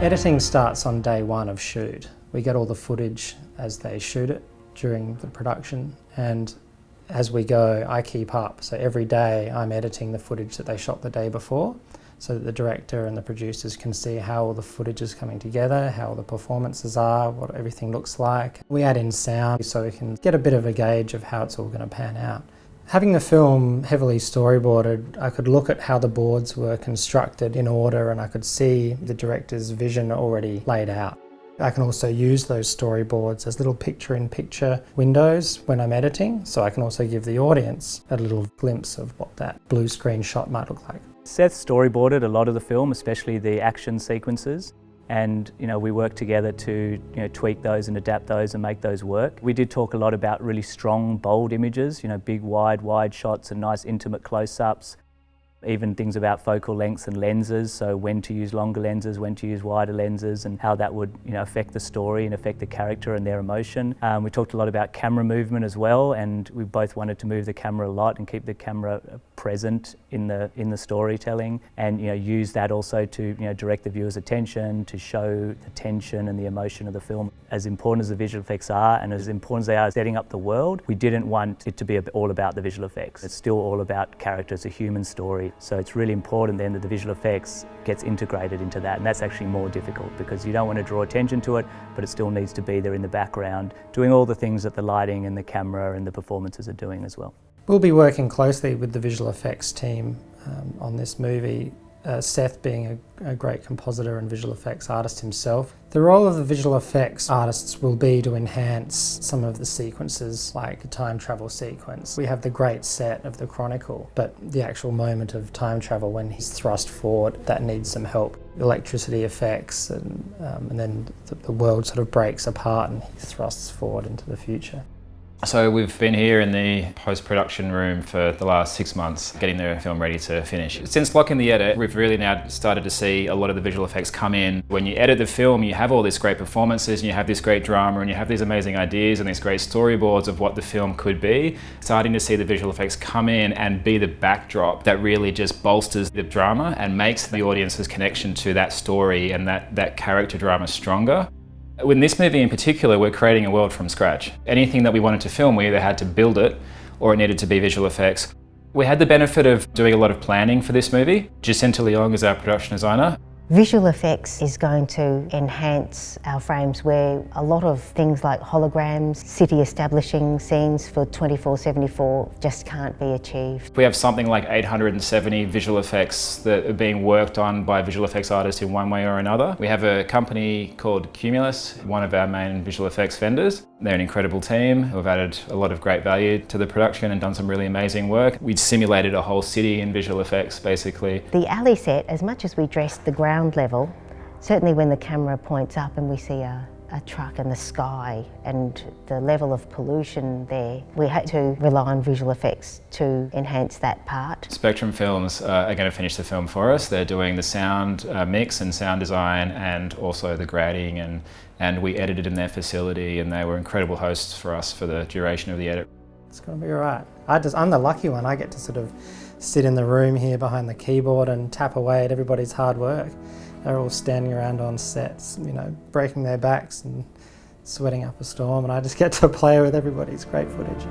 Editing starts on day one of shoot. We get all the footage as they shoot it during the production, and as we go, I keep up. So every day I'm editing the footage that they shot the day before, so that the director and the producers can see how all the footage is coming together, how all the performances are, what everything looks like. We add in sound so we can get a bit of a gauge of how it's all going to pan out. Having the film heavily storyboarded, I could look at how the boards were constructed in order, and I could see the director's vision already laid out. I can also use those storyboards as little picture-in-picture windows when I'm editing, so I can also give the audience a little glimpse of what that blue screen shot might look like. Seth storyboarded a lot of the film, especially the action sequences, and we worked together to tweak those and adapt those and make those work. We did talk a lot about really strong, bold images, big, wide shots and nice intimate close-ups. Even things about focal lengths and lenses, so when to use longer lenses, when to use wider lenses, and how that would affect the story and affect the character and their emotion. We talked a lot about camera movement as well, and we both wanted to move the camera a lot and keep the camera present in the storytelling, and use that also to direct the viewer's attention, to show the tension and the emotion of the film. As important as the visual effects are, and as important as they are setting up the world, we didn't want it to be all about the visual effects. It's still all about characters, a human story. So it's really important then that the visual effects gets integrated into that, and that's actually more difficult because you don't want to draw attention to it, but it still needs to be there in the background, doing all the things that the lighting and the camera and the performances are doing as well. We'll be working closely with the visual effects team on this movie. Seth being a great compositor and visual effects artist himself. The role of the visual effects artists will be to enhance some of the sequences, like a time travel sequence. We have the great set of the Chronicle, but the actual moment of time travel when he's thrust forward, that needs some help. Electricity effects, and then the world sort of breaks apart and he thrusts forward into the future. So we've been here in the post-production room for the last 6 months, getting the film ready to finish. Since locking the edit, we've really now started to see a lot of the visual effects come in. When you edit the film, you have all these great performances, and you have this great drama, and you have these amazing ideas and these great storyboards of what the film could be. Starting to see the visual effects come in and be the backdrop that really just bolsters the drama and makes the audience's connection to that story and that character drama stronger. In this movie in particular, we're creating a world from scratch. Anything that we wanted to film, we either had to build it or it needed to be visual effects. We had the benefit of doing a lot of planning for this movie. Jacinta Leong is our production designer. Visual effects is going to enhance our frames where a lot of things like holograms, city establishing scenes for 24/74 just can't be achieved. We have something like 870 visual effects that are being worked on by visual effects artists in one way or another. We have a company called Cumulus, one of our main visual effects vendors. They're an incredible team who have added a lot of great value to the production and done some really amazing work. We simulated a whole city in visual effects, basically. The alley set, as much as we dressed the ground level, certainly when the camera points up and we see a truck in the sky and the level of pollution there, we had to rely on visual effects to enhance that part. Spectrum Films are going to finish the film for us. They're doing the sound mix and sound design and also the grading, and we edited in their facility, and they were incredible hosts for us for the duration of the edit. It's going to be all right. I'm the lucky one. I get to sort of sit in the room here behind the keyboard and tap away at everybody's hard work. They're all standing around on sets, breaking their backs and sweating up a storm, and I just get to play with everybody's great footage.